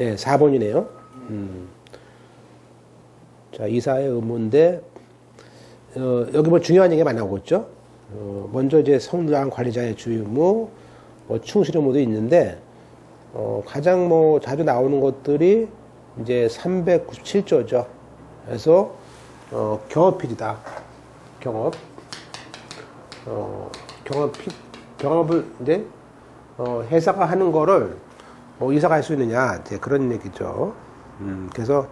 네, 4번이네요. 자, 이사의 의무인데, 여기 뭐 중요한 얘기가 많이 나오고 있죠. 먼저 이제 성장 관리자의 주의 의무, 뭐 충실 의무도 있는데, 가장 뭐 자주 나오는 것들이 이제 397조죠. 그래서, 경업필이다. 경업. 경업을 이제, 회사가 하는 거를 이사가 할 수 있느냐, 이제 그런 얘기죠. 그래서,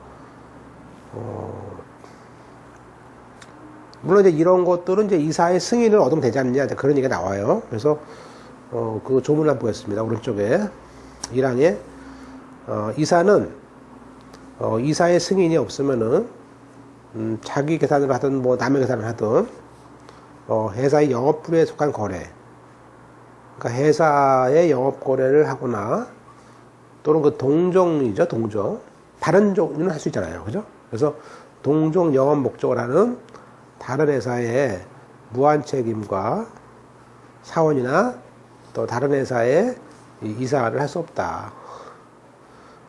물론 이제 이런 것들은 이제 이사의 승인을 얻으면 되지 않느냐, 그런 얘기가 나와요. 그래서, 그 조문을 한번 보겠습니다. 오른쪽에. 1항에, 이사는, 이사의 승인이 없으면은, 자기 계산을 하든, 뭐, 남의 계산을 하든, 회사의 영업부에 속한 거래. 그러니까 회사의 영업 거래를 하거나, 또는 그 동종이죠, 동종. 다른 종류는 할 수 있잖아요. 그죠? 그래서, 동종 영업 목적을 하는 다른 회사의 무한 책임과 사원이나 또 다른 회사에 이사를 할 수 없다.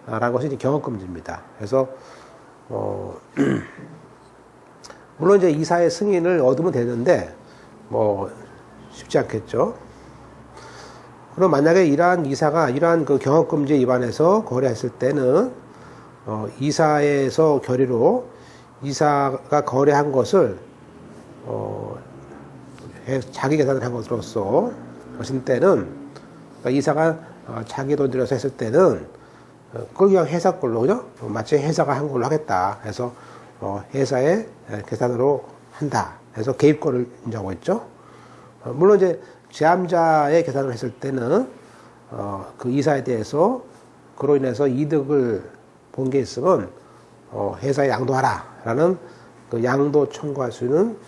라는 것이 이제 경업금지입니다. 그래서, 물론 이제 이사의 승인을 얻으면 되는데, 뭐, 쉽지 않겠죠. 그럼 만약에 이러한 이사가 이러한 그 경업금지 위반해서 거래했을 때는, 이사에서 결의로 이사가 거래한 것을, 자기 계산을 한 것으로서 하신 때는, 그러니까 이사가 자기 돈 들여서 했을 때는, 그걸 그냥 회사 걸로, 그죠? 마치 회사가 한 걸로 하겠다. 해서, 회사의 계산으로 한다. 해서 개입권을 인정하고 있죠. 물론 이제 제함자의 계산을 했을 때는, 그 이사에 대해서 그로 인해서 이득을 본 게 있으면, 회사에 양도하라. 라는 그 양도 청구할 수 있는,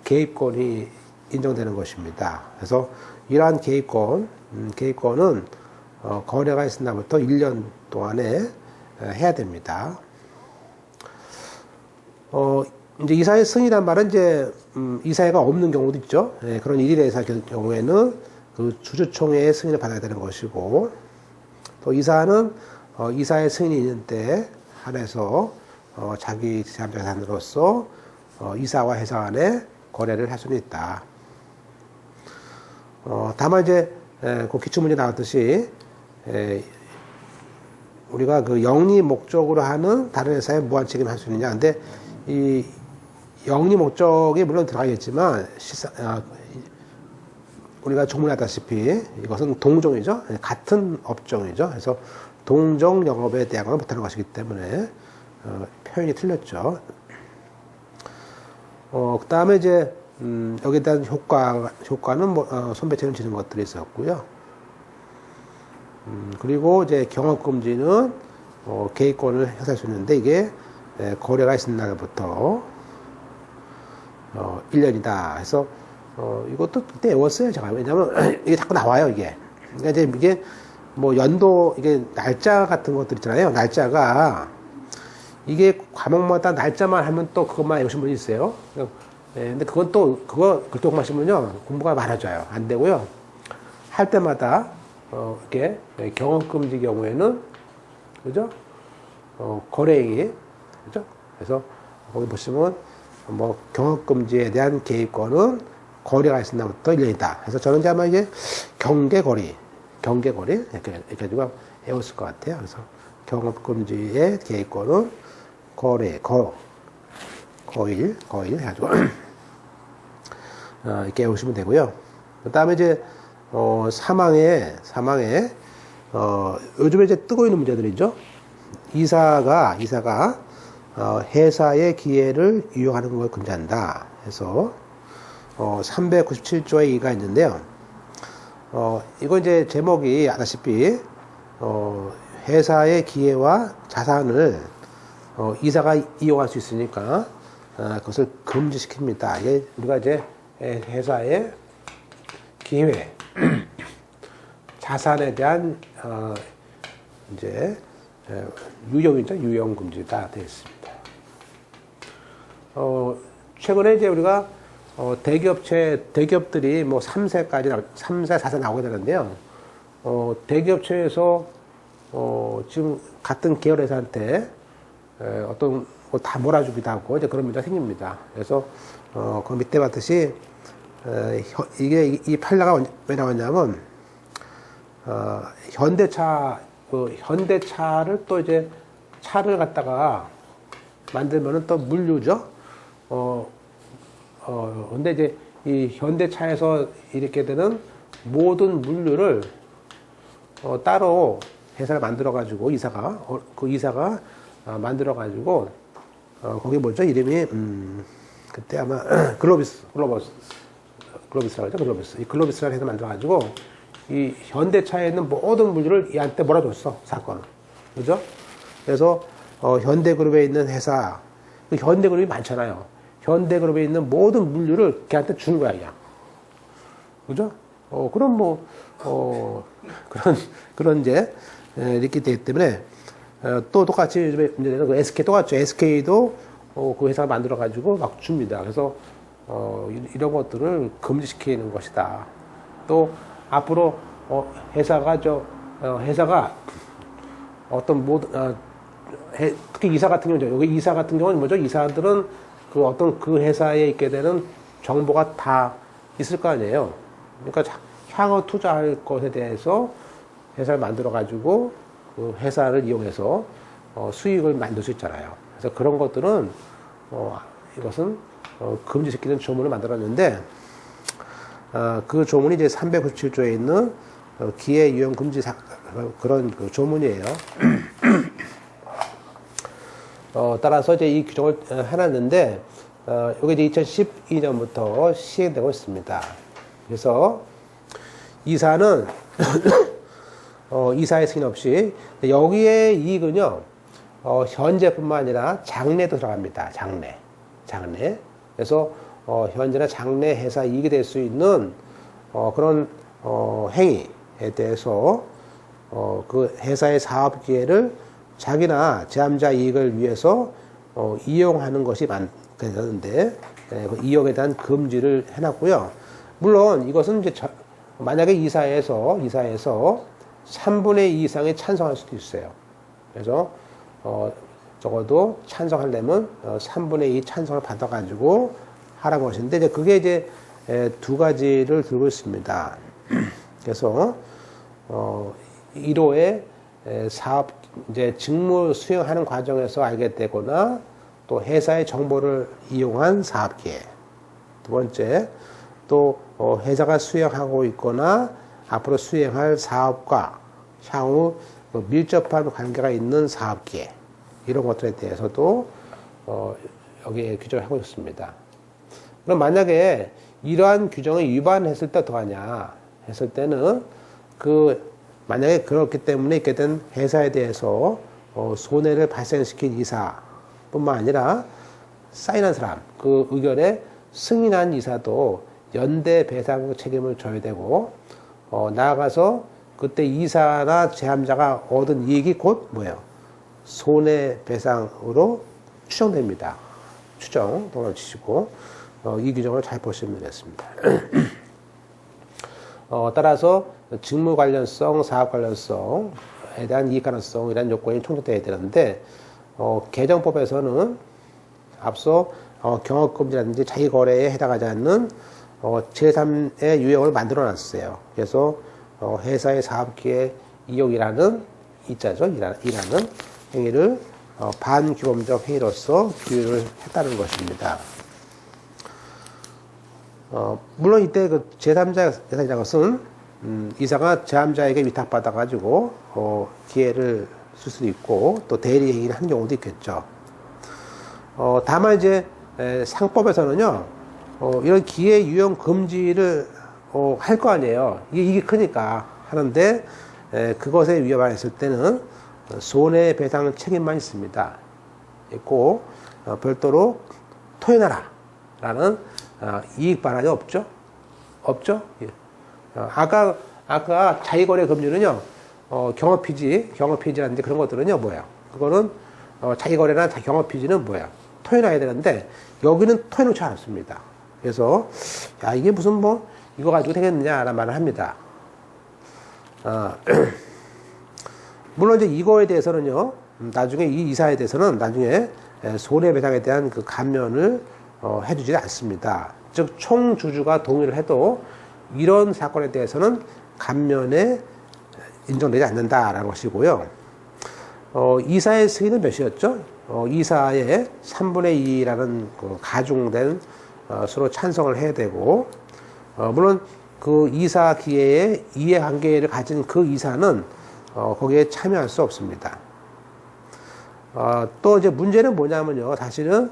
개입권이 인정되는 것입니다. 그래서 이러한 개입권은, 거래가 있은 날부터 1년 동안에 해야 됩니다. 이제 이사의 승인이란 말은 이제, 이사회가 없는 경우도 있죠. 예, 그런 일일 회사 경우에는 그 주주총회의 승인을 받아야 되는 것이고, 또 이사는, 이사의 승인이 있는 때 한해서, 자기 제함자 계산으로서, 이사와 회사 간에 거래를 할 수는 있다. 다만 이제, 그 기출문제 나왔듯이, 우리가 그 영리 목적으로 하는 다른 회사에 무한 책임을 할 수 있느냐. 근데 이 영리 목적이 물론 들어가겠지만, 우리가 조문하다시피 이것은 동종이죠. 같은 업종이죠. 그래서 동종 영업에 대한 건 못하는 것이기 때문에, 표현이 틀렸죠. 그 다음에 이제, 여기에 대한 효과는 뭐, 손배치는 지는 것들이 있었고요. 그리고 이제 경업금지는, 개입권을 행사할 수 있는데, 이게, 거래가 있은 날부터, 1년이다. 해서, 이것도 그때 외웠어요, 제가. 왜냐면, 이게 자꾸 나와요, 이게. 그러니까 이제 이게, 뭐, 이게 날짜 같은 것들 있잖아요. 날짜가, 이게 과목마다 날짜만 하면 또 그것만 외우신 분이 있어요. 근데 그건 또, 그거 글독만 하시면요, 공부가 많아져요. 안 되고요. 할 때마다, 이렇게, 경업금지 경우에는, 그죠? 거래액이, 그죠? 그래서, 거기 보시면, 뭐, 경업금지에 대한 개입권은 거래가 있은 날부터 1년이다. 그래서 저는 이제 아마 이게 경계거리, 이렇게 가지고 외웠을 것 같아요. 그래서 경업금지의 개입권은 거일 해가지고, 이렇게 외우시면 되고요. 그 다음에 이제, 사망에, 요즘에 이제 뜨고 있는 문제들이죠. 이사가, 회사의 기회를 이용하는 걸 금지한다. 해서, 397조의 2가 있는데요. 이거 이제 제목이 아다시피, 회사의 기회와 자산을, 이사가 이용할 수 있으니까, 그것을 금지시킵니다. 이게 우리가 이제 회사의 기회, 자산에 대한, 이제, 유형이죠. 유형 금지가 되어 있습니다. 최근에 이제 우리가, 대기업들이 뭐 3세, 4세 나오게 되는데요. 대기업체에서, 지금 같은 계열 회사한테 어떤 다 몰아주기도 하고 이제 그런 문제가 생깁니다. 그래서 그 밑에 봤듯이 이게 이 판례가 왜 나왔냐면 현대차 현대차를 또 이제 차를 갖다가 만들면은 또 물류죠. 근데 이제 이 현대차에서 이렇게 되는 모든 물류를 따로 회사를 만들어가지고 그 이사가 만들어가지고 거기 뭐죠 이름이 그때 아마 글로비스라고 하죠. 이 글로비스라고 해서 만들어가지고 이 현대차에 있는 모든 물류를 얘한테 몰아줬어 사건을. 그죠? 그래서 현대그룹에 있는 회사, 현대그룹이 많잖아요. 현대그룹에 있는 모든 물류를 걔한테 준 거야 그냥. 그죠? 그럼 그런 이제 이렇게 되기 때문에 또 똑같이 문제는 그 SK 똑같죠. SK도 그 회사가 만들어 가지고 막 줍니다. 그래서 이런 것들을 금지시키는 것이다. 또 앞으로 회사가 어떤 특히 이사 같은 경우죠. 여기 이사 같은 경우는 뭐죠? 이사들은 그 회사에 있게 되는 정보가 다 있을 거 아니에요. 그러니까 향후 투자할 것에 대해서 회사를 만들어 가지고 그 회사를 이용해서 수익을 만들 수 있잖아요. 그래서 그런 것들은 이것은 금지시키는 조문을 만들었는데 그 조문이 이제 397조에 있는 기회 유형 금지 그런 그 조문이에요. 따라서 이제 이 규정을 해놨는데 이게 이제 2012년부터 시행되고 있습니다. 그래서 이사는 이사의 승인 없이 여기에 이익은요 현재뿐만 아니라 장래도 들어갑니다. 장래. 그래서 현재나 장래 회사 이익이 될 수 있는 그런 행위에 대해서 그 회사의 사업 기회를 자기나 제함자 이익을 위해서 이용하는 것이 되는데 그 이용에 대한 금지를 해놨고요. 물론 이것은 이제 만약에 이사에서 3분의 2 이상이 찬성할 수도 있어요. 그래서 적어도 찬성하려면 3분의 2 찬성을 받아가지고 하라고 하시는데 이제 그게 이제 두 가지를 들고 있습니다. 그래서 1호에 사업 이제 직무 수행하는 과정에서 알게 되거나 또 회사의 정보를 이용한 사업 기회. 두 번째, 또 회사가 수행하고 있거나 앞으로 수행할 사업과 향후 밀접한 관계가 있는 사업 기회. 이런 것들에 대해서도 여기에 규정을 하고 있습니다. 그럼 만약에 이러한 규정을 위반했을 때 어떡하냐 했을 때는 만약에 그렇기 때문에 있게 된 회사에 대해서 손해를 발생시킨 이사뿐만 아니라 사인한 사람, 그 의견에 승인한 이사도 연대 배상 책임을 져야 되고 나아가서 그때 이사나 제함자가 얻은 이익이 곧 뭐예요? 손해배상으로 추정됩니다. 추정, 동을 치시고 이 규정을 잘 보시면 되겠습니다. 따라서 직무 관련성, 사업 관련성에 대한 이익 가능성이라는 요건이 충족되어야 되는데 개정법에서는 앞서 경업금지라든지 자기거래에 해당하지 않는 제3의 유형을 만들어 놨어요. 그래서 회사의 사업기회 이용이라는 이자죠. 이라는 행위를 반규범적 행위로서 규율을 했다는 것입니다. 물론 이때 그 제3자 회사이라는 것은 이사가 제3자에게 위탁받아가지고 기회를 쓸 수도 있고 또 대리 행위를 한 경우도 있겠죠. 다만 이제 상법에서는요 이런 기회 유형 금지를 할 거 아니에요. 이게 크니까 하는데 그것에 위반했을 때는 손해배상 책임만 있습니다. 있고 별도로 토해내라라는 이익 반환이 없죠. 예. 아까 자기거래 금지는요 경업피지라든지 그런 것들은요 뭐야? 그거는 자기거래나 경업피지는 뭐야? 토해놔야 되는데 여기는 토해놓지 않습니다. 그래서 이게 무슨 이거 가지고 되겠느냐라는 말을 합니다. 물론 이제 이거에 대해서는요, 나중에 이 이사에 대해서는 나중에 손해배상에 대한 그 감면을 해주지 않습니다. 즉, 총주주가 동의를 해도 이런 사건에 대해서는 감면에 인정되지 않는다라는 것이고요. 이사의 승인은 몇이었죠? 이사의 3분의 2라는 그 가중된 수로 찬성을 해야 되고, 물론 그 이사 기회에 이해관계를 가진 그 이사는 거기에 참여할 수 없습니다. 또 이제 문제는 뭐냐면요. 사실은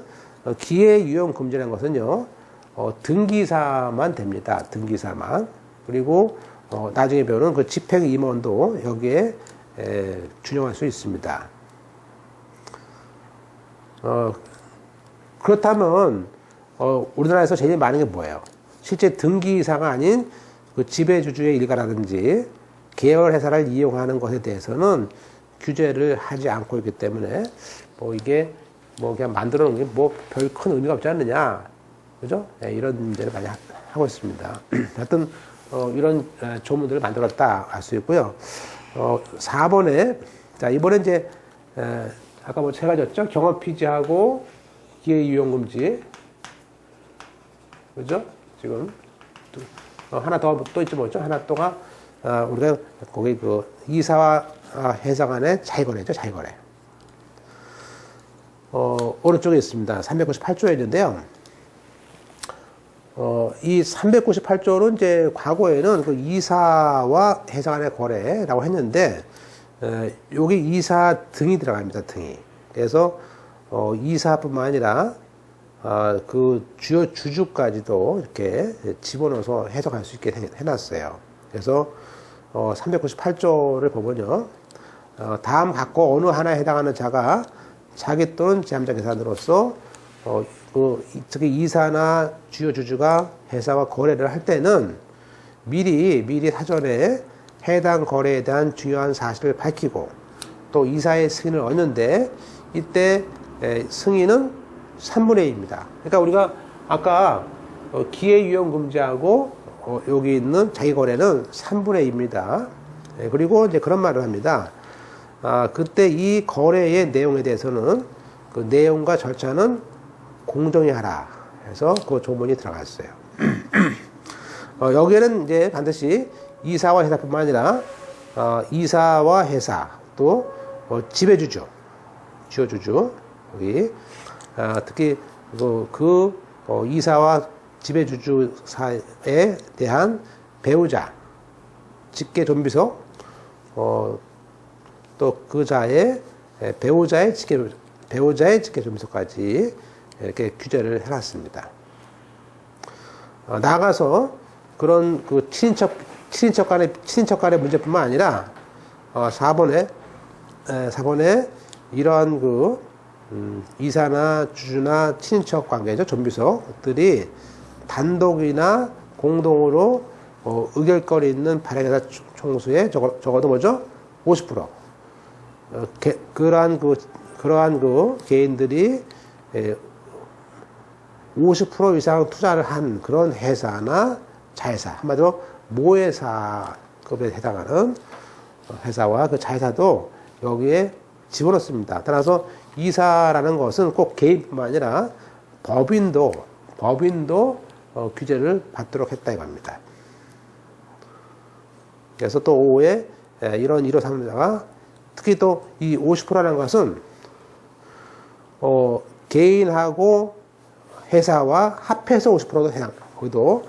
기회유용금지라는 것은요, 등기사만 됩니다. 등기사만. 그리고 나중에 배우는 그 집행임원도 여기에 준용할 수 있습니다. 그렇다면 우리나라에서 제일 많은 게 뭐예요? 실제 등기사가 아닌 그 지배주주의 일가라든지 계열회사를 이용하는 것에 대해서는 규제를 하지 않고 있기 때문에 뭐 이게 뭐 그냥 만들어 놓은 게 뭐 별 큰 의미가 없지 않느냐, 그죠? 이런 문제를 많이 하고 있습니다. 하여튼 이런 조문들을 만들었다 할 수 있고요. 4번에 자 이번에 이제 아까 뭐 세 가지였죠? 경업피지하고 기회이용금지, 그죠? 지금 하나 더 또 있지 뭐죠? 하나 또가 우리가 거기 그 이사와 회사 간의 자의거래죠, 자의거래. 오른쪽에 있습니다. 398조에 있는데요. 이 398조는 이제 과거에는 그 이사와 회사 간의 거래라고 했는데, 여기 이사 등이 들어갑니다, 등이. 그래서, 이사뿐만 아니라, 그 주요 주주까지도 이렇게 집어넣어서 해석할 수 있게 해놨어요. 그래서, 398조를 보면요. 다음 각고 어느 하나에 해당하는 자가 자기 또는 제3자 계산으로서 특히 이사나 주요 주주가 회사와 거래를 할 때는 미리 사전에 해당 거래에 대한 중요한 사실을 밝히고 또 이사의 승인을 얻는데 이때 승인은 3분의 2입니다. 그러니까 우리가 아까 기회유용금지하고 여기 있는 자기거래는 3분의 2입니다. 그리고 이제 그런 말을 합니다. 그때 이 거래의 내용에 대해서는 그 내용과 절차는 공정히 하라 해서 그 조문이 들어갔어요. 여기에는 이제 반드시 이사와 회사뿐만 아니라 이사와 회사 또 지배주주, 주요주주 여기 특히 그 이사와 지배주주사에 대한 배우자, 직계존비속 또 그 자의 배우자의 직계존비속까지 이렇게 규제를 해놨습니다. 나아가서 그런 그 친인척 간의 문제뿐만 아니라 4번에 이러한 그 이사나 주주나 친인척 관계죠, 존비속들이 단독이나 공동으로 의결권이 있는 발행회사 총수의 적어도 뭐죠? 50%. 그러한 그 개인들이 50% 이상 투자를 한 그런 회사나 자회사, 한마디로 모회사급에 해당하는 회사와 그 자회사도 여기에 집어넣습니다. 따라서 이사라는 것은 꼭 개인뿐만 아니라 법인도 규제를 받도록 했다 이겁니다. 그래서 또 5에 이런 1호 3자가 특히 또 이 50%라는 것은 개인하고 회사와 합해서 50%도 거기도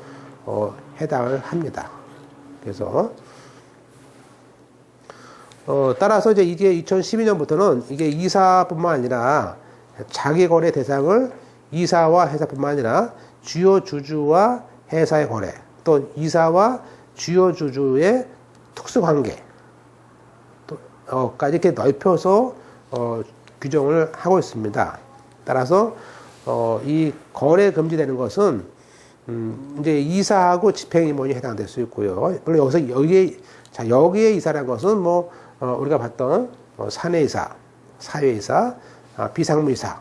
해당을 합니다. 그래서 따라서 이제 이게 2012년부터는 이게 이사뿐만 아니라 자기거래 대상을 이사와 회사뿐만 아니라 주요 주주와 회사의 거래, 또 이사와 주요 주주의 특수관계 까지 이렇게 넓혀서 규정을 하고 있습니다. 따라서 이 거래 금지되는 것은 이제 이사하고 집행임원이 해당될 수 있고요. 물론 여기에 이사라는 것은 뭐 우리가 봤던 사내이사, 사회이사, 비상무이사를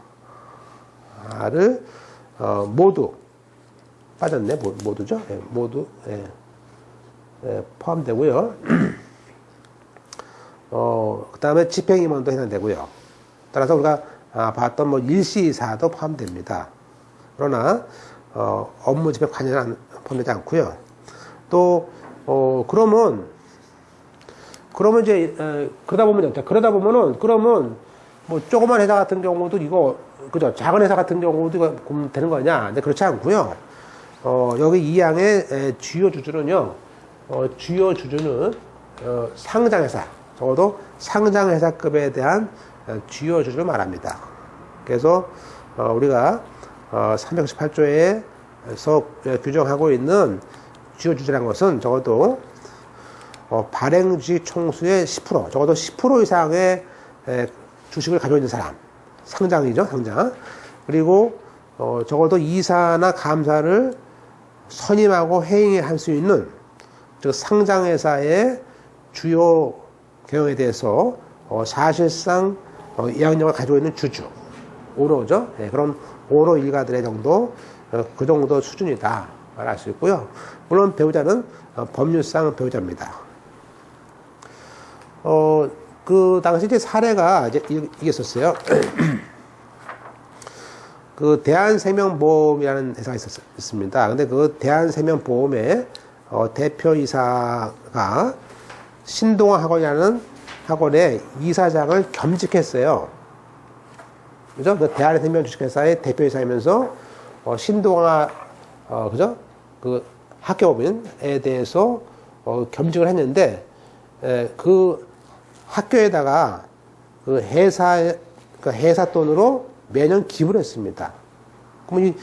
모두 빠졌네. 모두죠. 모두 포함되고요. 다음에 집행임원도 해당되고요. 따라서 우리가 봤던 뭐 일시이사도 포함됩니다. 그러나 업무 집행 관여는 포함되지 않고요. 또 그러면 이제 그러다 보면은 그러면 뭐 조그만 회사 같은 경우도 이거 그죠? 작은 회사 같은 경우도 이거 보면 되는 거냐? 근데 그렇지 않고요. 여기 이 항의 주요 주주는요. 주요 주주는 상장회사, 적어도 상장회사급에 대한 주요 주주를 말합니다. 그래서 우리가 318조에서 규정하고 있는 주요 주주라는 것은 적어도 발행주식 총수의 10%, 적어도 10% 이상의 주식을 가지고 있는 사람, 상장이죠, 상장. 그리고 적어도 이사나 감사를 선임하고 해임할 수 있는 즉 상장회사의 주요 경영에 대해서 사실상 영향력을 가지고 있는 주주, 오너죠. 네, 그런 오너 일가들의 정도, 그 정도 수준이다 말할 수 있고요. 물론 배우자는 법률상 배우자입니다. 그 당시 이제 사례가 이제 이게 있었어요. 그 대한생명보험이라는 회사가 있습니다. 근데 그 대한생명보험의 대표이사가 신동아 학원이라는 학원의 이사장을 겸직했어요. 그죠? 그 대한생명 주식회사의 대표이사이면서 신동아 그죠? 그 학교법인에 대해서 겸직을 했는데 그 학교에다가 그 회사 돈으로 매년 기부를 했습니다. 그러면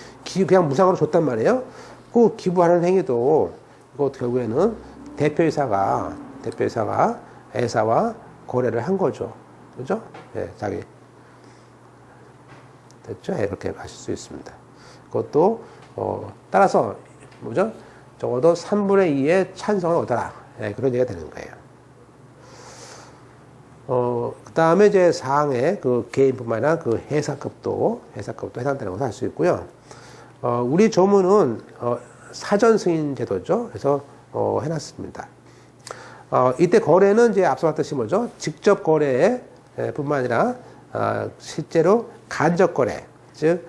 그냥 무상으로 줬단 말이에요. 그 기부하는 행위도 이거 결국에는 대표이사가 회사와 거래를 한 거죠. 그죠? 예, 자기. 됐죠? 예, 그렇게 하실 수 있습니다. 그것도, 따라서, 뭐죠? 적어도 3분의 2의 찬성을 얻어라. 예, 그런 얘기가 되는 거예요. 그 다음에 이제 사항에 그 개인뿐만 아니라 그 회사급도 해당되는 것을 알 수 있고요. 우리 조문은, 사전 승인 제도죠. 그래서, 해놨습니다. 이때 거래는 이제 앞서 봤듯이 뭐죠? 직접 거래 뿐만 아니라, 실제로 간접 거래, 즉,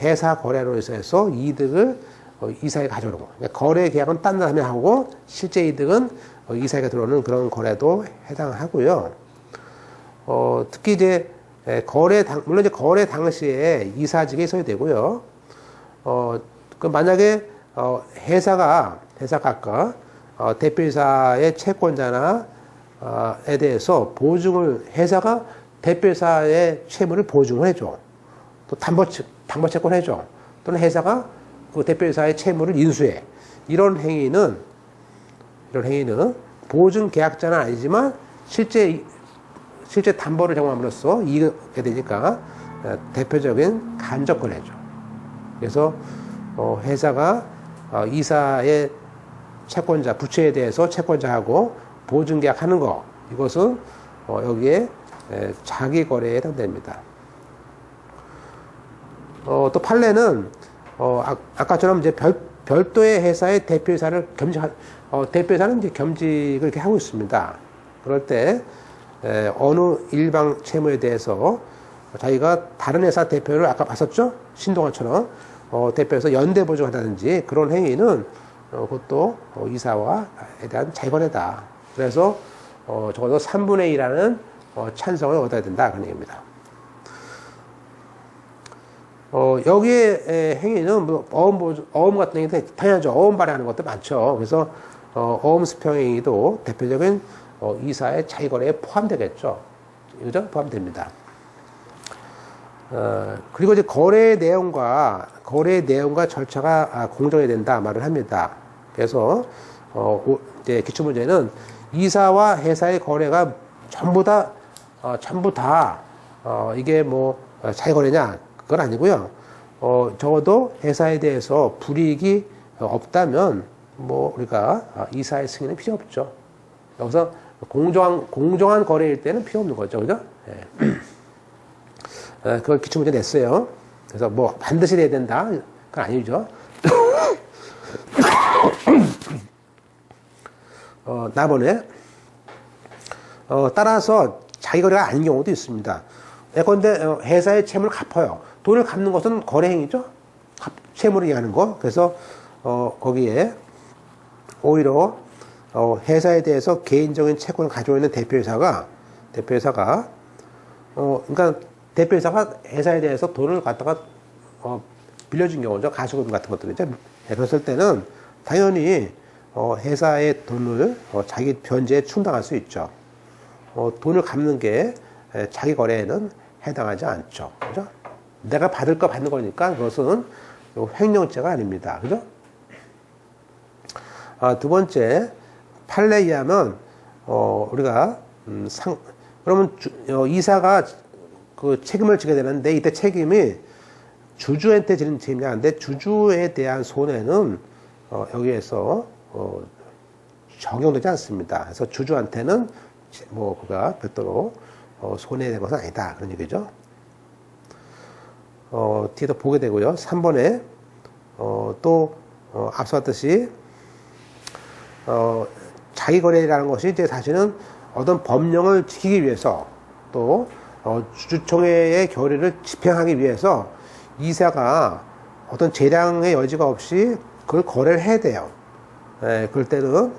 회사 거래로 해서 이득을 이사에 가져오는 거. 그러니까 거래 계약은 딴 사람이 하고, 실제 이득은 이사에 들어오는 그런 거래도 해당하고요. 특히 이제 물론 이제 거래 당시에 이사직에 있어야 되고요. 그 만약에 회사가 아까 대표이사의 채권자나 에 대해서 회사가 대표이사의 채무를 보증을 해줘. 또 담보채권 해줘. 또는 회사가 그 대표이사의 채무를 인수해. 이런 행위는 보증 계약자는 아니지만 실제 담보를 제공함으로써 이익이 되니까 대표적인 간접 거래죠. 그래서 회사가 이사의 채권자, 부채에 대해서 채권자하고 보증 계약하는 거, 이것은 여기에 자기 거래에 해당됩니다. 또 판례는 아까처럼 이제 별도의 회사의 대표이사를 대표이사는 이제 겸직을 이렇게 하고 있습니다. 그럴 때 어느 일방 채무에 대해서 자기가 다른 회사 대표를 아까 봤었죠? 신동아처럼 대표에서 연대 보증한다든지 그런 행위는 그것도 이사와에 대한 자기거래다. 그래서 적어도 3분의 2라는 찬성을 얻어야 된다. 그런 얘기입니다. 여기에 행위는 뭐 어음 같은 행위도 당연하죠. 어음 발행하는 것도 많죠. 그래서 어음 수평 행위도 대표적인 이사의 자기거래에 포함되겠죠. 그죠? 포함됩니다. 그리고 이제 거래 내용과 절차가 공정해야 된다 말을 합니다. 그래서 이제 기출 문제는 이사와 회사의 거래가 전부 다 이게 뭐 자기거래냐? 그건 아니고요. 적어도 회사에 대해서 불이익이 없다면 뭐 우리가 이사의 승인은 필요 없죠. 여기서 공정한 거래일 때는 필요 없는 거죠. 그죠? 예. 그걸 기출문제 냈어요. 그래서 뭐 반드시 내야 된다. 그건 아니죠. 나번에 따라서 자기 거래가 아닌 경우도 있습니다. 예컨대 회사의 채무를 갚아요. 돈을 갚는 것은 거래 행위죠. 채무를 이해하는 거. 그래서 거기에 오히려 회사에 대해서 개인적인 채권을 가지고 있는 대표이사가 그러니까 대표이사가 회사에 대해서 돈을 갖다가 빌려준 경우죠. 가수금 같은 것들이죠. 그랬을 때는 당연히 회사의 돈을 자기 변제에 충당할 수 있죠. 돈을 갚는 게 자기 거래에는 해당하지 않죠. 그죠? 내가 받을 거 받는 거니까 그것은 횡령죄가 아닙니다. 그죠? 두 번째, 판례에 의하면 우리가 그러면 이사가 그 책임을 지게 되는데 이때 책임이 주주한테 지는 책임이 아닌데 주주에 대한 손해는 여기에서 적용되지 않습니다. 그래서 주주한테는 뭐 그가 별도로 손해된 것은 아니다 그런 얘기죠. 뒤에도 보게 되고요. 3번에 또 앞서 봤듯이 자기 거래라는 것이 이제 사실은 어떤 법령을 지키기 위해서 또 주주총회의 결의를 집행하기 위해서 이사가 어떤 재량의 여지가 없이 그걸 거래를 해야 돼요. 그럴 때는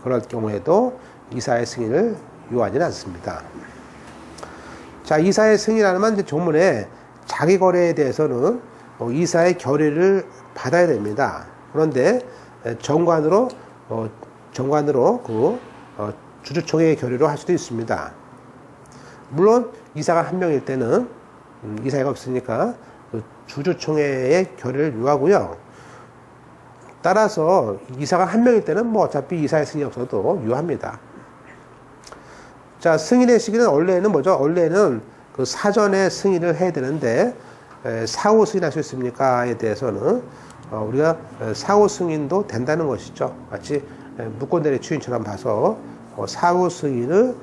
그럴 경우에도 이사의 승인을 요하지는 않습니다. 자, 이사의 승인이라는 이제 조문에 자기 거래에 대해서는 이사의 결의를 받아야 됩니다. 그런데 정관으로 그 주주총회의 결의로 할 수도 있습니다. 물론 이사가 한 명일 때는 이사가 없으니까 그 주주총회의 결의를 요하고요. 따라서 이사가 한 명일 때는 뭐 어차피 이사의 승인이 없어도 유효합니다. 자, 승인의 시기는 원래는 뭐죠? 원래는 그 사전에 승인을 해야 되는데 사후 승인할 수 있습니까에 대해서는 우리가 사후 승인도 된다는 것이죠. 마치 무권대리 추인처럼 봐서 사후 승인을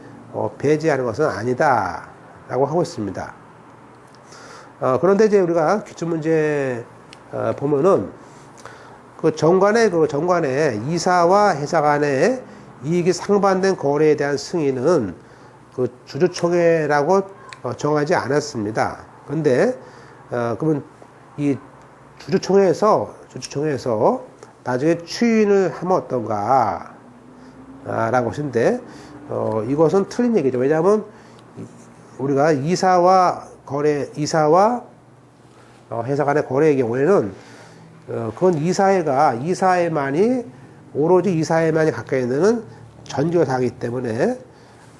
배제하는 것은 아니다라고 하고 있습니다. 그런데 이제 우리가 기출문제 보면은 그 정관의 이사와 회사 간의 이익이 상반된 거래에 대한 승인은 그 주주총회라고 정하지 않았습니다. 그런데 그러면 이 주주총회에서 나중에 추인을 하면 어떤가 라는 것인데 이것은 틀린 얘기죠. 왜냐하면 우리가 이사와 회사 간의 거래의 경우에는 그건 오로지 이사회만이 갖게 되는 전교사이기 때문에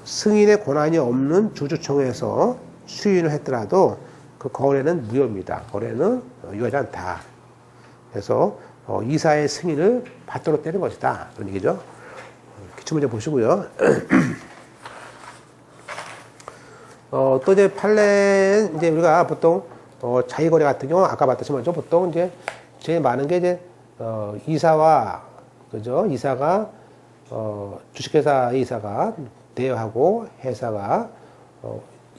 승인의 권한이 없는 주주총회에서 추인을 했더라도 그 거래는 무효입니다. 거래는 유효하지 않다. 그래서 이사의 승인을 받도록 되는 것이다. 그런 얘기죠. 기출문제 보시고요. 또 이제 판례 이제 우리가 보통 자기 거래 같은 경우 아까 봤듯이 먼저 보통 이제 제일 많은 게 이제 이사가 주식회사의 이사가 대여하고 회사가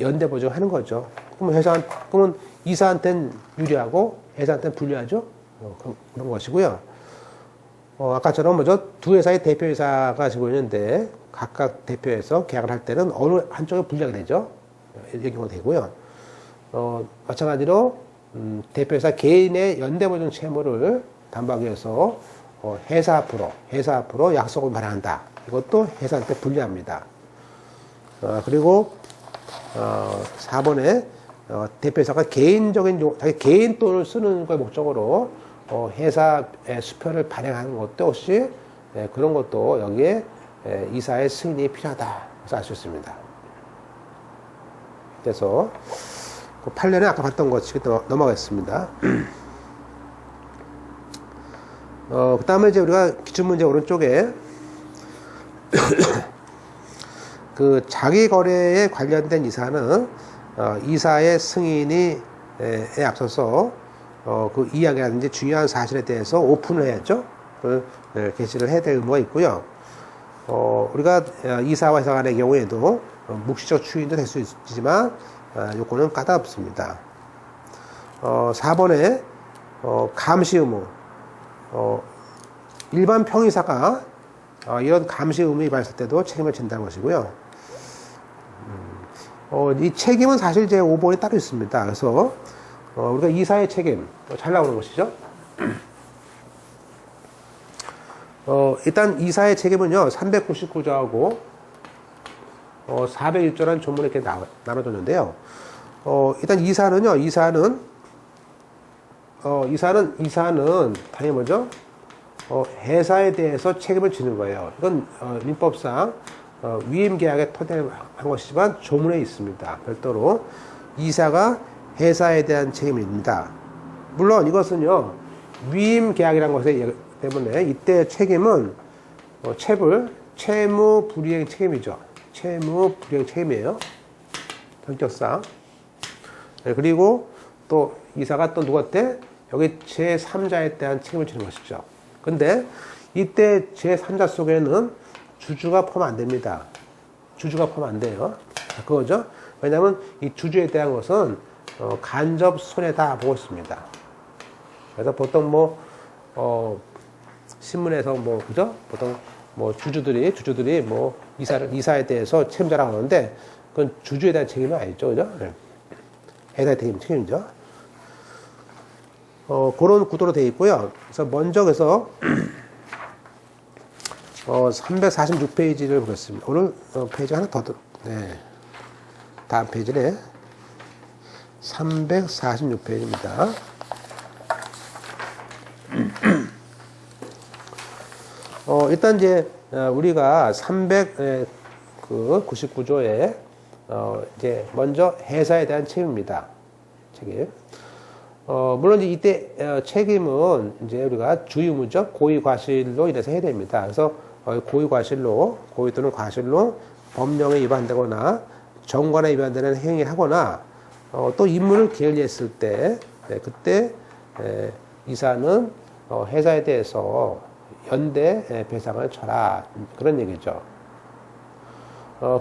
연대 보증하는 거죠. 그러면 이사한테는 유리하고 회사한테는 불리하죠. 그런 것이고요. 아까처럼 두 회사의 대표이사가 지고 있는데 각각 대표에서 계약을 할 때는 어느 한쪽에 불리하게 되죠. 이런 경우가 되고요. 마찬가지로 대표이사 개인의 연대보증 채무를 담보하기 위해서 회사 앞으로 약속을 발행한다. 이것도 회사한테 불리합니다. 그리고 4번에 대표이사가 자기 개인 돈을 쓰는 걸 목적으로 회사의 수표를 발행하는 것도 없이 그런 것도 여기에 이사의 승인이 필요하다. 그래서 알 수 있습니다. 그래서 그 판례는 아까 봤던 것 넘어가겠습니다. 그 다음에 이제 우리가 기출문제 오른쪽에 그 자기 거래에 관련된 이사는 이사의 승인에 앞서서 그 이야기라든지 중요한 사실에 대해서 오픈을 해야죠. 게시를 해야 될 의무가 있고요. 우리가 이사와 회사 간의 경우에도 묵시적 추인도 될 수 있지만 요건은 까다롭습니다. 4번에 감시 의무. 일반 평이사가 이런 감시 의무에 발생할 때도 책임을 진다는 것이고요. 이 책임은 사실 제 5번이 따로 있습니다. 그래서 우리가 이사의 책임 잘 나오는 것이죠. 일단 이사의 책임은요 399조하고 401조라는 조문에 이렇게 나눠졌는데요. 일단 이사는 당연히 뭐죠? 회사에 대해서 책임을 지는 거예요. 이건 민법상 위임 계약에 토대한 것이지만 조문에 있습니다. 별도로 이사가 회사에 대한 책임입니다. 물론 이것은요 위임 계약이라는 것에 때문에 이때 책임은 채무 불이행 책임이죠. 채무 불이행 책임이에요. 성격상. 네, 그리고 또 이사가 또 누구한테 여기 제3자에 대한 책임을 지는 것이죠. 근데 이때 제3자 속에는 주주가 포함 안 됩니다. 주주가 포함 안 돼요. 그거죠. 왜냐하면 이 주주에 대한 것은 간접 손해다 보고 있습니다. 그래서 보통 신문에서 그죠? 보통 주주들이 이사에 대해서 책임자라고 하는데 그건 주주에 대한 책임은 아니죠. 그죠? 네. 회사에 대한 책임이죠. 그런 구도로 되어 있고요. 그래서 먼저 346페이지를 보겠습니다. 오늘 페이지 하나 더 네. 다음 페이지네. 346페이지입니다. 일단 이제 우리가 399조에 이제 먼저 회사에 대한 책임입니다. 책임. 물론 이때 책임은 이제 우리가 주의무죠. 고의과실로 인해서 해야 됩니다. 그래서 고의 또는 과실로 법령에 위반되거나 정관에 위반되는 행위를 하거나 또 임무를 게을리했을 때 그때 이사는 회사에 대해서 연대 배상을 쳐라 그런 얘기죠.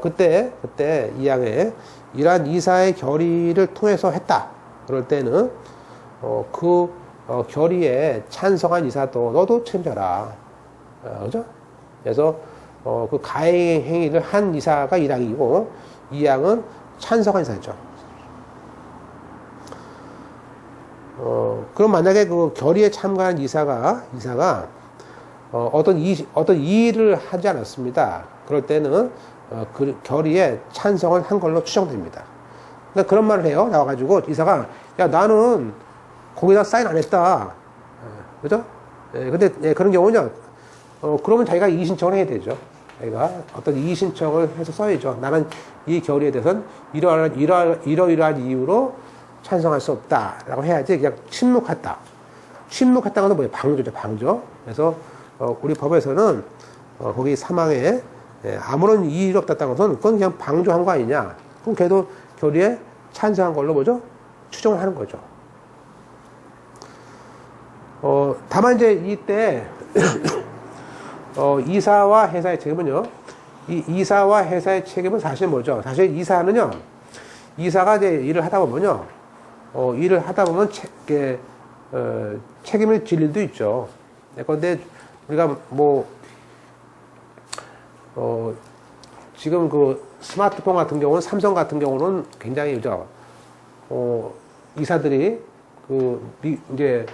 그때 이항에 이러한 이사의 결의를 통해서 했다. 그럴 때는 그 결의에 찬성한 이사도 너도 책임져라. 그죠? 그래서 그 가해 행위를 한 이사가 1항이고 2항은 찬성한 이사죠. 그럼 만약에 그 결의에 참가한 이사가 어떤 일을 하지 않았습니다. 그럴 때는 그 결의에 찬성을 한 걸로 추정됩니다. 그러니까 그런 말을 해요. 나와가지고 이사가 야 나는 거기다 사인 안 했다. 그죠? 근데 그런 경우는 그러면 자기가 이의 신청을 해야 되죠. 자기가 어떤 이의 신청을 해서 써야죠. 나는 이 결의에 대해서는 이러이러한 이유로 찬성할 수 없다라고 해야지 그냥 침묵했다. 침묵했다는 건 뭐예요? 방조죠, 방조. 그래서 우리 법에서는 거기 사망에 아무런 이의가 없다는 것은 그건 그냥 방조한 거 아니냐. 그럼 걔도 결의에 찬성한 걸로 뭐죠? 추정을 하는 거죠. 다만 이제 이때 이사와 회사의 책임은요. 이 이사와 회사의 책임은 사실 뭐죠? 사실 이사는요. 이사가 이제 일을 하다 보면요. 책임을 질 일도 있죠. 그런데 우리가 지금 그 스마트폰 같은 경우는 삼성 같은 경우는 굉장히 그죠. 이사들이 이제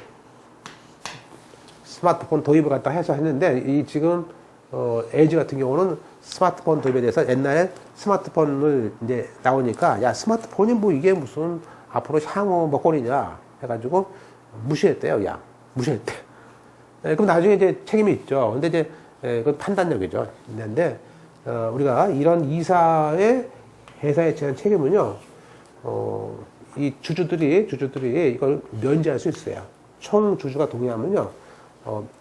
스마트폰 도입을 갖다 해서 했는데 이 지금 LG 같은 경우는 스마트폰 도입에 대해서 옛날에 스마트폰을 이제 나오니까 야 스마트폰이 이게 무슨 앞으로 향후 먹거리냐 해가지고 무시했대요. 그냥 무시했대. 그럼 나중에 이제 책임이 있죠. 근데 이제 그건 판단력이죠. 근데 우리가 이런 이사의 회사에 대한 책임은요. 이 주주들이 이걸 면제할 수 있어요. 총 주주가 동의하면요.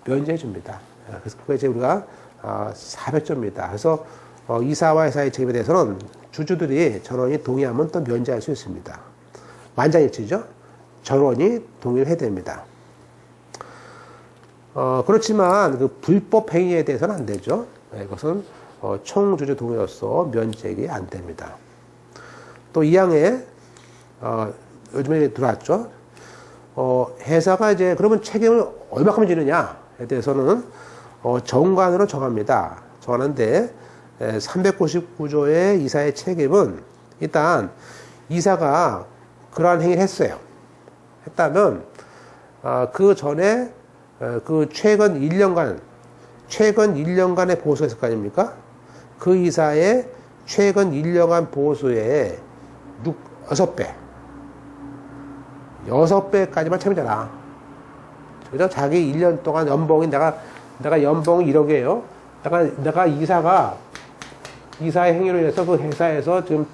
면제해 줍니다. 그래서 그게 이제 우리가 400조입니다. 그래서 이사와 회사의 책임에 대해서는 주주들이 전원이 동의하면 또 면제할 수 있습니다. 만장일치죠. 전원이 동의를 해야 됩니다. 그렇지만 그 불법 행위에 대해서는 안 되죠. 이것은 총주주 동의로서 면제가 안 됩니다. 또 이항에 요즘에 들어왔죠. 회사가 이제 그러면 책임을 얼마큼 지느냐에 대해서는 정관으로 정합니다. 정하는데 399조의 이사의 책임은 일단 이사가 그러한 행위를 했어요. 했다면 그 전에 그 최근 1년간의 보수가 있을 거 아닙니까? 그 이사의 최근 1년간 보수의 6배까지만 채우잖아. 그죠? 자기 1년 동안 연봉이 내가 연봉이 1억이에요. 내가 이사의 행위로 인해서 그 회사에서 지금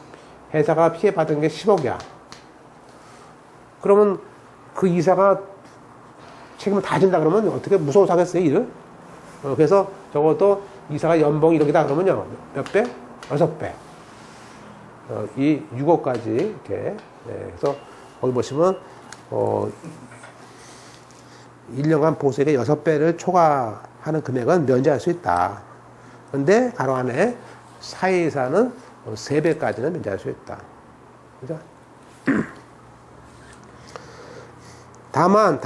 회사가 피해받은 게 10억이야. 그러면 그 이사가 책임을 다 진다 그러면 어떻게 무서워서 하겠어요, 일을? 그래서 적어도 이사가 연봉이 1억이다 그러면요. 몇 배? 6배. 이 6억까지 이렇게. 네, 그래서 거기 보시면 1년간 보수액의 6배를 초과하는 금액은 면제할 수 있다. 그런데 가로 안에 사회이사는 3배까지는 면제할 수 있다. 그죠? 다만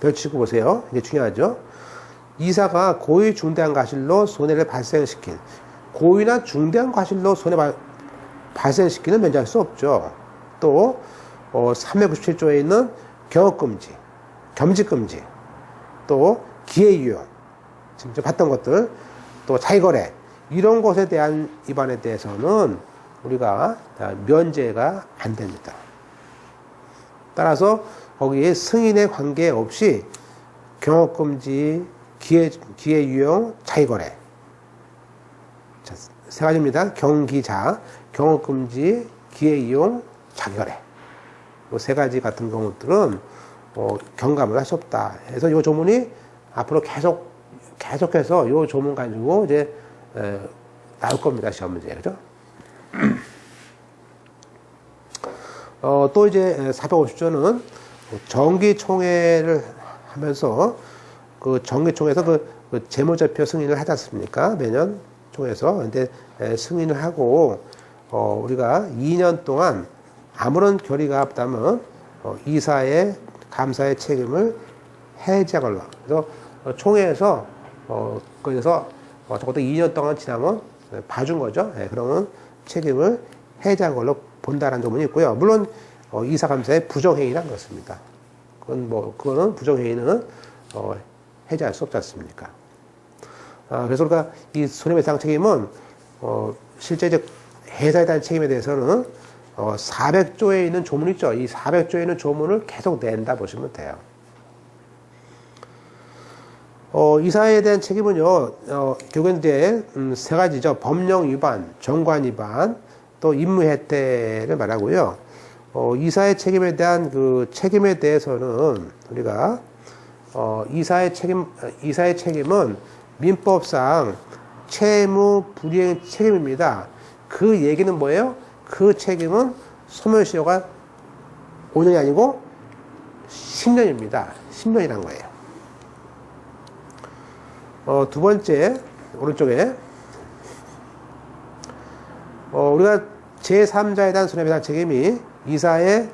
별치고 보세요. 이게 중요하죠. 이사가 고의 중대한 과실로 손해를 발생시킨, 고의나 중대한 과실로 손해 발생시키는 면제할 수 없죠. 또 397조에 있는 경업금지, 겸직금지, 또 기회유용, 지금 봤던 것들, 또 자기거래, 이런 것에 대한 위반에 대해서는 우리가 면제가 안 됩니다. 따라서 거기에 승인에 관계없이 경업금지, 기회유용, 자기거래, 자, 3가지입니다. 경기자, 경업금지, 기회이용, 자기거래. 이 3가지 같은 경우들은 경감을 할 수 없다. 그래서 이 조문이 앞으로 계속해서 이 조문 가지고 이제 나올 겁니다. 시험 문제. 그죠? 또 이제 450조는 정기총회를 하면서 그 정기총회에서 그 재무제표 승인을 하지 않습니까? 매년 총회에서. 근데 승인을 하고 우리가 2년 동안 아무런 결의가 없다면 이사의 감사의 책임을 해제하걸로. 그래서 총회에서 거기서 적어도 2년 동안 지나면 봐준 거죠. 그러면 책임을 해제한 걸로 본다라는 조문이 있고요. 물론 이사 감사의 부정행위는 그렇습니다. 그거는 부정행위는 해제할 수 없지 않습니까? 그래서 우리가 이 손해배상 책임은 실제 이제 회사에 대한 책임에 대해서는 400조에 있는 조문 있죠. 이 400조에 있는 조문을 계속 낸다 보시면 돼요. 이사에 대한 책임은요, 결국엔 이제 3가지죠. 법령 위반, 정관 위반, 또 임무 혜택을 말하고요. 이사의 책임에 대한 그 책임에 대해서는 우리가 이사의 책임은 민법상 채무 불이행 책임입니다. 그 얘기는 뭐예요? 그 책임은 소멸시효가 5년이 아니고 10년입니다. 10년이란 거예요. 두 번째, 오른쪽에, 우리가 제3자에 대한 손해배상 책임이 이사의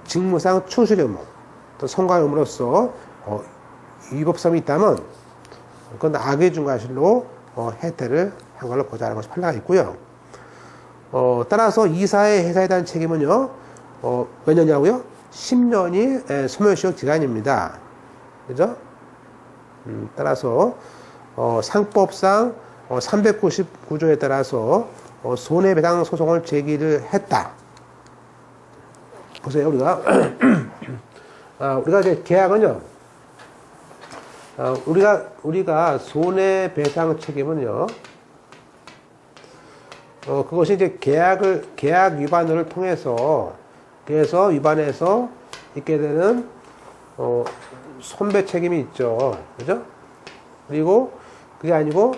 직무상 충실 의무, 또 성과 의무로서 위법성이 있다면, 그건 악의 중과실로 해태를 한 걸로 보자는 것이 판례가 있고요. 따라서 이사의 회사에 대한 책임은요, 몇 년이냐고요? 10년이 소멸시효 기간입니다. 그죠? 따라서, 상법상 399조에 따라서 손해배상 소송을 제기를 했다. 보세요, 우리가. 우리가 이제 계약은요, 우리가 손해배상 책임은요, 그것이 이제 계약 위반을 통해서, 그래서 위반해서 있게 되는, 손배 책임이 있죠. 그죠? 그리고 그게 아니고,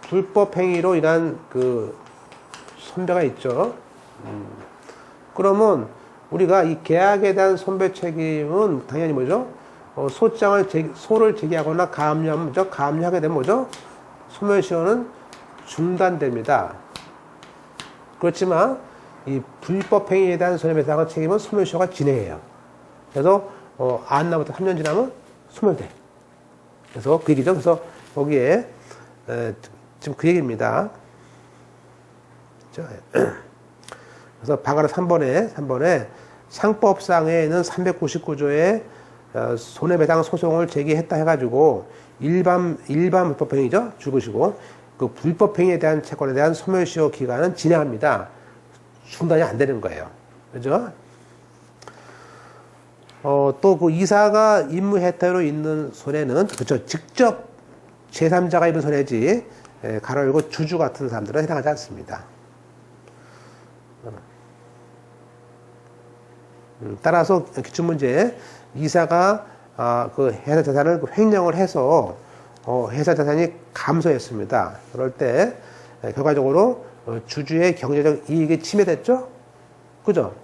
불법 행위로 인한 그 손배가 있죠. 그러면 우리가 이 계약에 대한 손배 책임은 당연히 뭐죠? 소를 제기하거나 가압류하게 되면 뭐죠? 소멸시효는 중단됩니다. 그렇지만 이 불법 행위에 대한 손해배상 책임은 소멸시효가 진행해요. 그래서 안나부터 3년 지나면 소멸돼. 그래서 그 얘기죠. 그래서 거기에 지금 그 얘기입니다. 그래서 방아로 3번에 상법상에는 399조에 손해배상 소송을 제기했다 해가지고 일반 불법행위죠. 줄거시고 그 불법행위에 대한 채권에 대한 소멸시효 기간은 진행합니다. 중단이 안 되는 거예요. 그죠? 또 그 이사가 임무 혜택으로 있는 손해는 그렇죠. 직접 제3자가 입은 손해지 가로 열고 주주 같은 사람들은 해당하지 않습니다. 따라서 기출문제 이사가 그 회사 자산을 횡령을 해서 회사 자산이 감소했습니다. 그럴 때 결과적으로 주주의 경제적 이익이 침해됐죠? 그죠?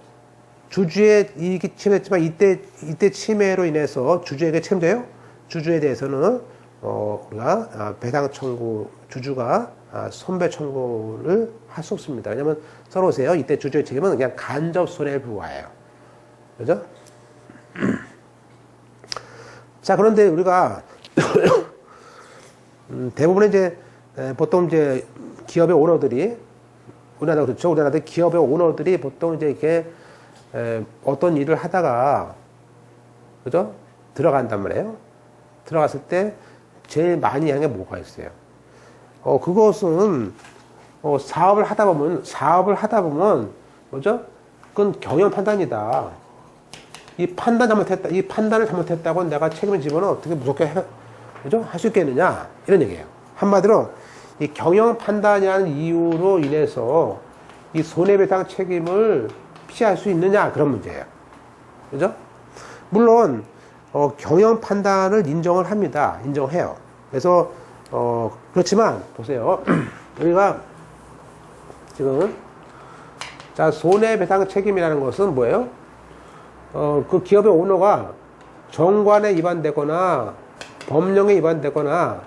주주의 이익이 침해됐지만 이때 침해로 인해서 주주에게 책임져요? 주주에 대해서는 우리가 배상 청구 주주가 손배 청구를 할 수 없습니다. 왜냐하면 써놓으세요. 이때 주주의 책임은 그냥 간접 손해에 불과해요. 그죠? 자, 그런데 우리가 대부분 이제 보통 이제 기업의 오너들이 우리나라 그렇죠. 우리나라 기업의 오너들이 보통 이제 이렇게 어떤 일을 하다가 그죠? 들어간단 말이에요. 들어갔을 때 제일 많이 하는 게 뭐가 있어요? 그것은 사업을 하다 보면 뭐죠? 그건 경영 판단이다. 이 판단을 잘못했다고 내가 책임을 지면 어떻게 무섭게 그죠? 할 수 있겠느냐? 이런 얘기예요. 한마디로 이 경영 판단이라는 이유로 인해서 이 손해배상 책임을 피할 수 있느냐? 그런 문제예요. 그죠? 물론 경영 판단을 인정을 합니다. 인정해요. 그래서 그렇지만 보세요. 우리가 지금 자 손해배상 책임이라는 것은 뭐예요? 그 기업의 오너가 정관에 위반되거나 법령에 위반되거나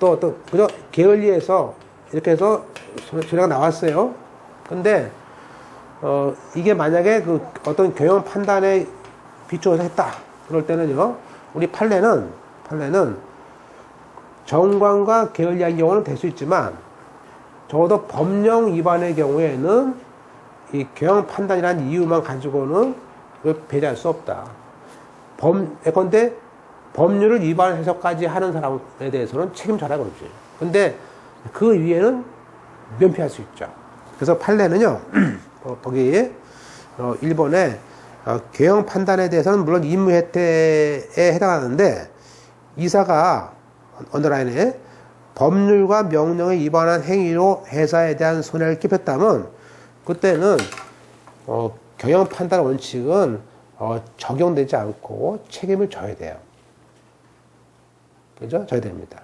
또 그죠? 게을리해서 이렇게 해서 손해가 나왔어요. 근데 이게 만약에 그 어떤 경영 판단에 비추어서 했다. 그럴 때는요. 우리 판례는 정관과 게을리한 경우는 될 수 있지만 적어도 법령 위반의 경우에는 이 경영 판단이라는 이유만 가지고는 배제할 수 없다. 예컨대 법률을 위반해서까지 하는 사람에 대해서는 책임져라 그러지. 근데 그 위에는 면피할 수 있죠. 그래서 판례는요. 거기 1번에 경영 판단에 대해서는 물론 임무 혜택에 해당하는데 이사가 언더라인에 법률과 명령에 위반한 행위로 회사에 대한 손해를 끼쳤다면 그때는 경영 판단 원칙은 적용되지 않고 책임을 져야 돼요. 그죠? 져야 됩니다.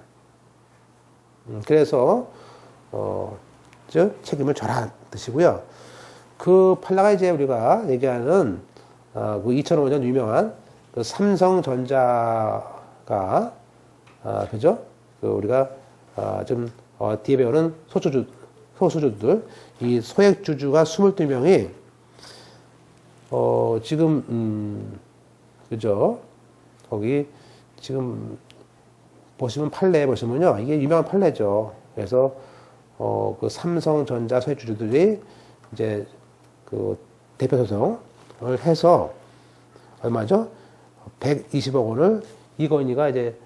그래서 즉 책임을 져라 뜻이고요. 그 판례가 이제 우리가 얘기하는 그 2005년 유명한 그 삼성전자가 그죠? 그 우리가 좀 뒤에 배우는 소수주들 이 소액주주가 22명이 지금 그죠? 거기 지금 보시면 판례 보시면요. 이게 유명한 판례죠. 그래서 그 삼성전자 소액주주들이 이제 그 대표 소송을 해서 얼마죠? 120억 원을 이건희가 이제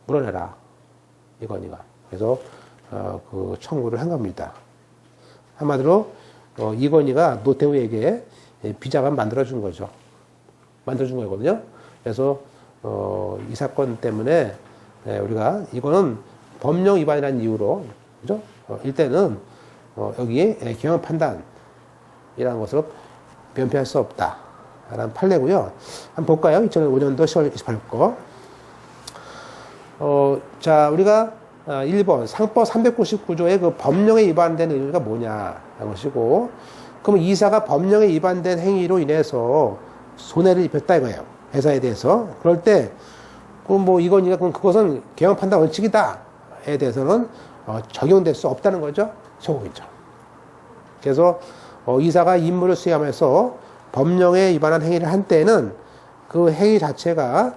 물어내라. 이건희가. 그래서 그 청구를 한 겁니다. 한마디로 이건희가 노태우에게 비자금 만들어준 거죠. 만들어준 거거든요. 그래서 이 사건 때문에 우리가 이거는 법령 위반이라는 이유로 그죠? 일단은 여기에 경영 판단이라는 것으로 면피할 수 없다. 라는 판례고요. 한번 볼까요? 2005년도 10월 28일 거. 자, 우리가 1번 상법 399조의 그 법령에 위반된 의미가 뭐냐라는 것이고, 그러면 이사가 법령에 위반된 행위로 인해서 손해를 입혔다 이거예요. 회사에 대해서. 그럴 때, 그럼 뭐 이거니까 그럼 그것은 경영 판단 원칙이다에 대해서는 적용될 수 없다는 거죠. 소극이죠. 그래서 이사가 임무를 수행하면서 법령에 위반한 행위를 한 때는 그 행위 자체가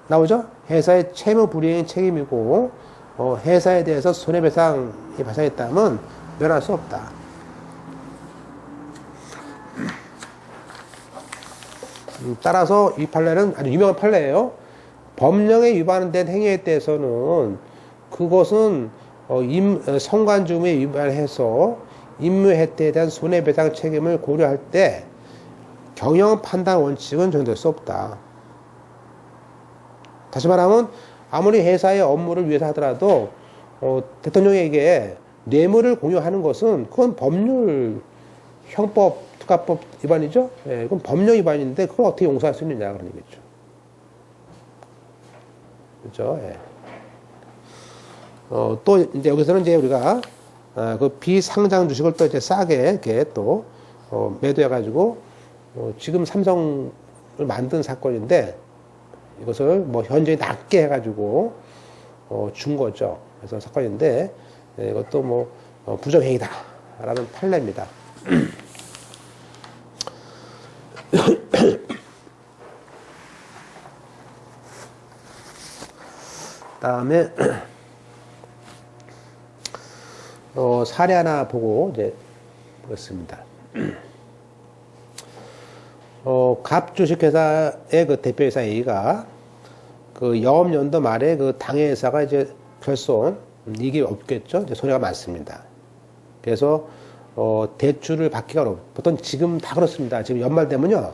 나오죠. 회사의 채무 불이행 책임이고 회사에 대해서 손해배상이 발생했다면 면할 수 없다. 따라서 이 판례는 아주 유명한 판례예요. 법령에 위반된 행위에 대해서는 그것은 성관주의에 위반해서 임무 혜택에 대한 손해배상 책임을 고려할 때 경영 판단 원칙은 적용될 수 없다. 다시 말하면 아무리 회사의 업무를 위해서 하더라도 대통령에게 뇌물을 공유하는 것은 그건 법률, 형법, 특가법 위반이죠. 예, 그건 법령 위반인데 그걸 어떻게 용서할 수 있느냐 그런 얘기죠. 그렇죠. 예. 또 이제 여기서는 이제 우리가 그 비상장 주식을 또 이제 싸게 이렇게 또 매도해가지고 지금 삼성을 만든 사건인데 이것을 뭐 현저히 낮게 해가지고 준 거죠. 그래서 사건인데 이것도 뭐 부정행위다라는 판례입니다. 다음에 사례 하나 보고 이제 보겠습니다. 갑 주식회사의 그 대표이사 A가 그 영업연도 말에 그 당해회사가 이제 결손 이익이 없겠죠. 이제 손해가 많습니다. 그래서 대출을 받기가 어렵고 보통 지금 다 그렇습니다. 지금 연말 되면요,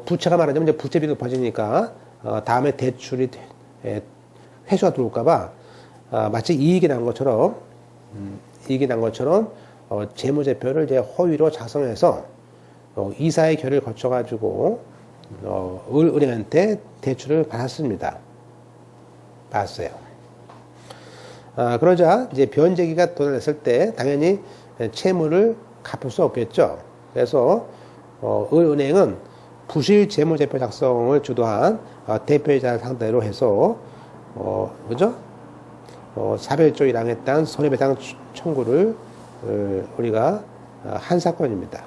부채가 많아지면 이제 부채비 높아지니까 다음에 대출이 회수가 들어올까봐 마치 이익이 난 것처럼 재무제표를 이제 허위로 작성해서 이사의 결의를 거쳐가지고 은행한테 대출을 받았습니다. 받았어요. 그러자 이제 변제기가 도달했을 때 당연히 채무를 갚을 수 없겠죠. 그래서 은행은 부실 재무제표 작성을 주도한 대표이사를 상대로 해서 그죠? 사별조 1항에 따른 손해배상 청구를 우리가 한 사건입니다.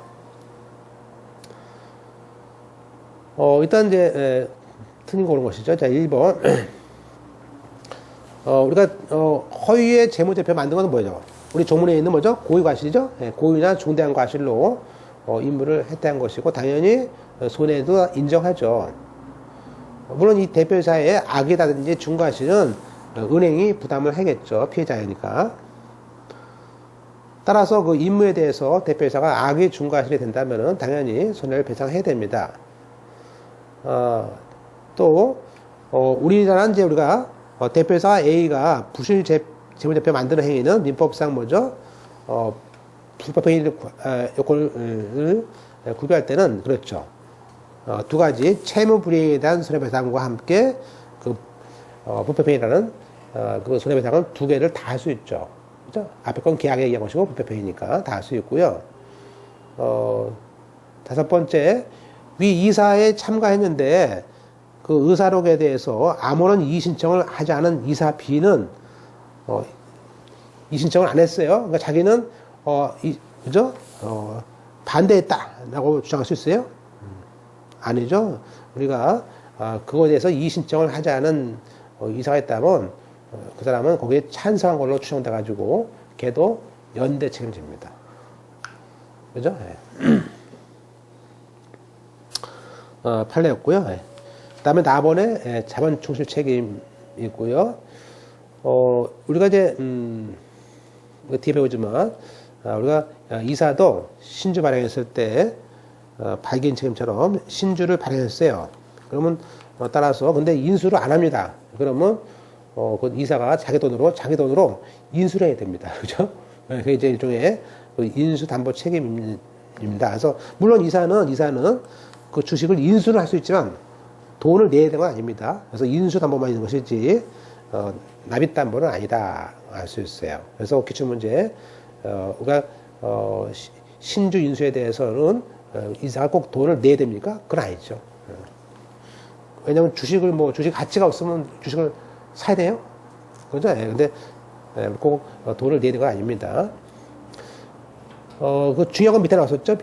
일단 이제 틀린 거 오는 것이죠. 자, 1번. 우리가 허위의 재무제표 만든 것은 뭐죠? 우리 조문에 있는 뭐죠? 고의과실이죠. 고의나 중대한 과실로 임무를 했다는 것이고 당연히 손해도 인정하죠. 물론 이 대표이사의 악이라든지 중과실은 은행이 부담을 하겠죠. 피해자이니까. 따라서 그 임무에 대해서 대표이사가 악의 중과실이 된다면 당연히 손해를 배상해야 됩니다. 또 우리나라는 이제 우리가 대표이사 A가 부실 재무제표 만드는 행위는 민법상 뭐죠? 불법행위 요건을 구별할 때는 그렇죠. 두 가지 채무불이행에 대한 손해배상과 함께 그 불법행위라는 그 손해배상은 두 개를 다 할 수 있죠. 그죠? 앞에 건 계약에 의한 것이고 불법행위니까 다 할 수 있고요. 다섯 번째, 위 이사에 참가했는데 그 의사록에 대해서 아무런 이의신청을 하지 않은 이사 B는 이의신청을 안 했어요. 그러니까 자기는 그죠? 반대했다라고 주장할 수 있어요? 아니죠. 우리가 그거에 대해서 이의신청을 하지 않은 이사가 있다면 그 사람은 거기에 찬성한 걸로 추정돼 가지고 걔도 연대 책임집니다. 그죠? 네. 판례였고요. 네. 그 다음에 나번에 자본 충실 책임이 있고요. 우리가 이제 뒤에 배우지만 우리가 이사도 신주 발행했을 때 발기인 책임처럼 신주를 발행했어요. 그러면 따라서 근데 인수를 안 합니다. 그러면 그 이사가 자기 돈으로 인수를 해야 됩니다. 그죠? 그게 이제 일종의 인수 담보 책임입니다. 그래서 물론 이사는 그 주식을 인수를 할 수 있지만 돈을 내야 되는 건 아닙니다. 그래서 인수 담보만 있는 것이지 납입 담보는 아니다 알 수 있어요. 그래서 기출문제 우리가 신주 인수에 대해서는 이사가 꼭 돈을 내야 됩니까? 그건 아니죠. 왜냐면 주식 가치가 없으면 주식을 사야 돼요? 그죠? 근데 꼭 돈을 내야 되는 건 아닙니다. 그 중요한 건 밑에 나왔었죠?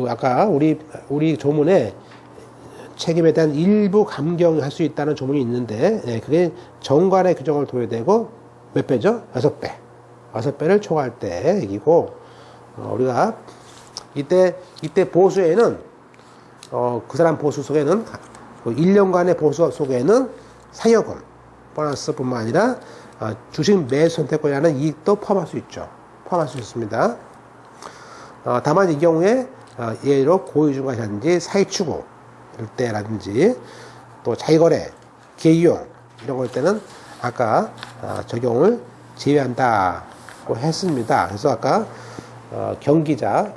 아까 우리 조문에 책임에 대한 일부 감경할 수 있다는 조문이 있는데, 그게 정관의 규정을 둬야 되고, 몇 배죠? 6배. 6배를 초과할 때 얘기고, 우리가 이때 보수에는 그 사람 보수 속에는, 그 1년간의 보수 속에는 상여금, 보너스뿐만 아니라 주식 매수 선택권이라는 이익도 포함할 수 있죠. 포함할 수 있습니다. 다만 이 경우에 예로 고위중과시라든지 사익추구 이럴 때라든지 또 자기거래, 기회이용 이런 걸 때는 아까 적용을 제외한다고 했습니다. 그래서 아까 경기자,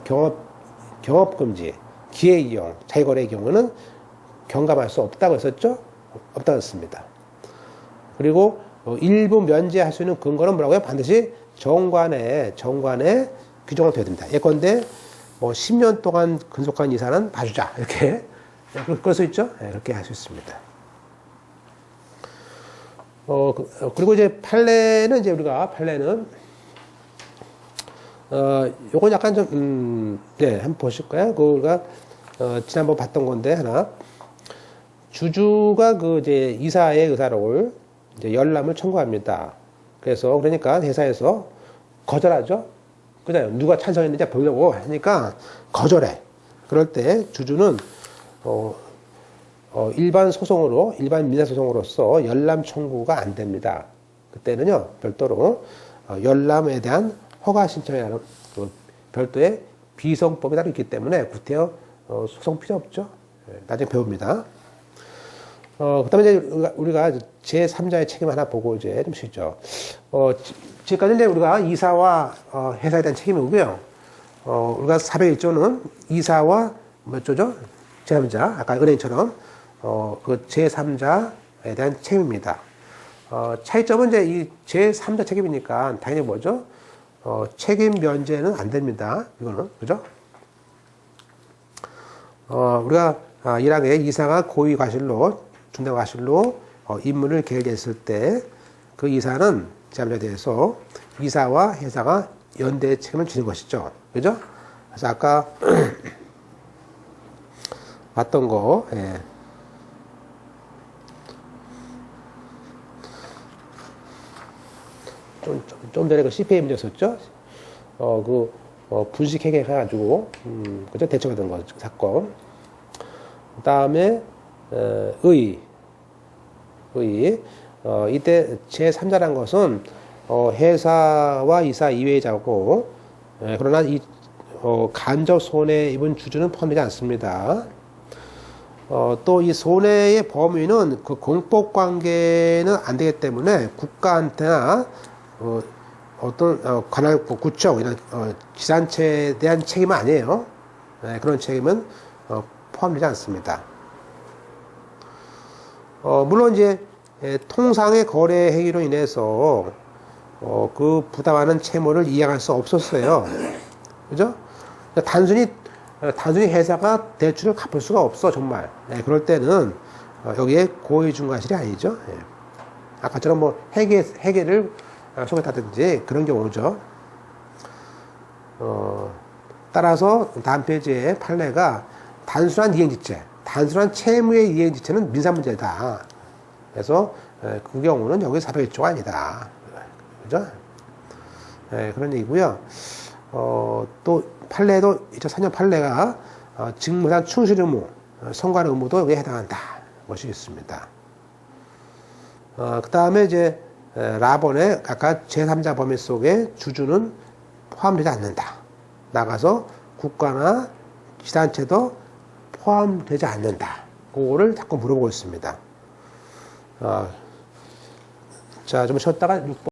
경업금지, 기회이용, 자기거래의 경우는 경감할 수 없다고 했었죠? 없다고 했습니다. 그리고 일부 면제할 수 있는 근거는 뭐라고요? 반드시 정관에 규정을 돼야 됩니다. 예컨대 10년 동안 근속한 이사는 봐주자 이렇게 그럴 수 있죠? 네, 그렇게 할 수 있습니다. 그리고 이제 판례는 요건 약간 좀 네, 한번 보실까요? 우리가 지난번 봤던 건데 하나 주주가 이제 이사의 의사를 이제 열람을 청구합니다. 그러니까 회사에서 거절하죠. 그죠? 누가 찬성했는지 보려고 하니까 거절해. 그럴 때 주주는 일반 민사소송으로서 열람 청구가 안 됩니다. 그때는요 별도로 열람에 대한 허가 신청이라는 별도의 비소송법이 따로 있기 때문에 구태여 소송 필요 없죠. 나중에 배웁니다. 그 다음에 이제 우리가 제3자의 책임 하나 보고 이제 좀 쉬죠. 지금까지 이제 우리가 이사와 회사에 대한 책임이고요. 우리가 401조는 이사와 몇 조죠? 제3자, 아까 은행처럼, 그 제3자에 대한 책임입니다. 차이점은 이제 이 제3자 책임이니까 당연히 뭐죠? 책임 면제는 안 됩니다. 이거는, 그죠? 우리가 1항에 이사가 고의 과실로 중대 과실로 임무를 계획했을 때 그 이사는 제3자에 대해서 이사와 회사가 연대 책임을 지는 것이죠. 그죠? 그래서 아까 봤던 거, 예. 좀 전에 그 CPA 문제였었죠? 분식회계 해가지고, 그죠? 대처가 된 거, 사건. 그 다음에, 이때 제3자란 것은 회사와 이사 이외자고 그러나 이 간접 손해 입은 주주는 포함되지 않습니다. 또 이 손해의 범위는 그 공법 관계는 안 되기 때문에 국가한테나 어떤 관할 구청 이런 지산체에 대한 책임은 아니에요. 그런 책임은 포함되지 않습니다. 물론 이제 통상의 거래 행위로 인해서 그 부담하는 채무를 이행할 수 없었어요. 그죠? 단순히 회사가 대출을 갚을 수가 없어 정말. 그럴 때는 여기에 고의중과실이 아니죠. 아까처럼 회계를 소개했다든지 그런 경우죠. 따라서 다음 페이지에 판례가 단순한 이행지체, 단순한 채무의 이행지체는 민사문제다. 그래서 그 경우는 여기 401조가 아니다. 그죠? 그런 얘기고요. 또 판례도 2004년 판례가 직무상 충실 의무, 성관 의무도 여기에 해당한다. 것이 있습니다. 그 다음에 이제 라본의 아까 제3자 범위 속에 주주는 포함되지 않는다. 나가서 국가나 지단체도 포함되지 않는다. 그거를 자꾸 물어보고 있습니다. 자, 좀 쉬었다가 6번.